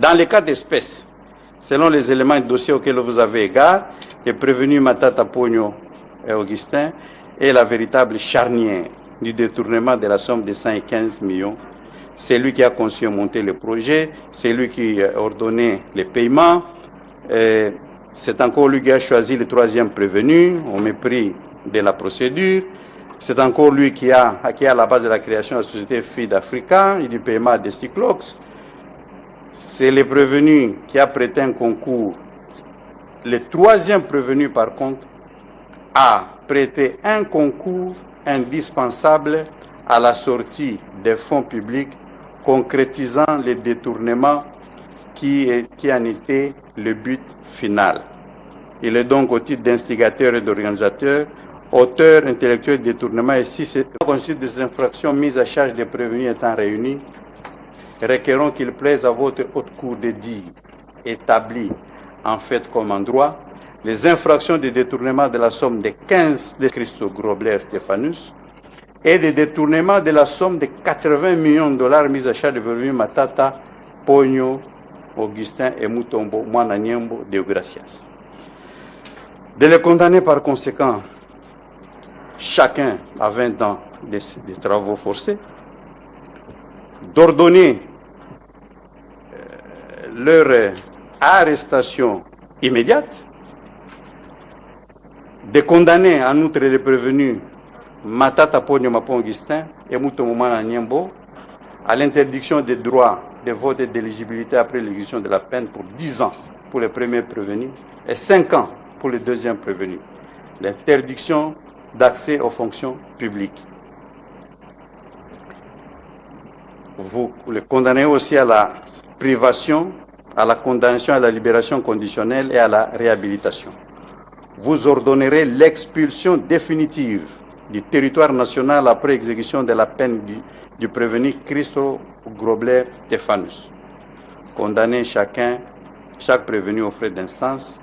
Dans les cas d'espèce, selon les éléments de dossier auxquels vous avez égard, le prévenu Matata Pogno et Augustin est la véritable charnière du détournement de la somme de 115 millions. C'est lui qui a conçu et monté le projet, c'est lui qui a ordonné les paiements, c'est encore lui qui a choisi le troisième prévenu au mépris de la procédure. C'est encore lui qui est à la base de la création de la société FID Africa et du paiement des Cyclox. C'est le prévenu qui a prêté un concours. Le troisième prévenu, par contre, a prêté un concours indispensable à la sortie des fonds publics, concrétisant les détournements qui en était le but final. Il est donc au titre d'instigateur et d'organisateur, auteur intellectuel de détournement, et si c'est constitué des infractions mises à charge des prévenus étant réunis, requérons qu'il plaise à votre haute cour de dire, établi en fait comme en droit, les infractions de détournement de la somme de 15 de Christo Grobler Stéphanus et de détournement de la somme de 80 millions de dollars mis à charge de prévenus Matata, Pogno, Augustin et Mutombo, Mwananyembo, Deogracias. De les condamner par conséquent, chacun à 20 ans de travaux forcés, d'ordonner leur arrestation immédiate, de condamner en outre les prévenus Matata Pogno Mapon Augustin et Mutombo Mwananyembo à l'interdiction des droits de vote et d'éligibilité après l'exécution de la peine pour 10 ans pour les premiers prévenus et 5 ans pour les deuxièmes prévenus. L'interdiction d'accès aux fonctions publiques. Vous le condamnez aussi à la privation, à la condamnation à la libération conditionnelle et à la réhabilitation. Vous ordonnerez l'expulsion définitive du territoire national après exécution de la peine du prévenu Christo Grobler Stéphanus. Condamnez chaque prévenu aux frais d'instance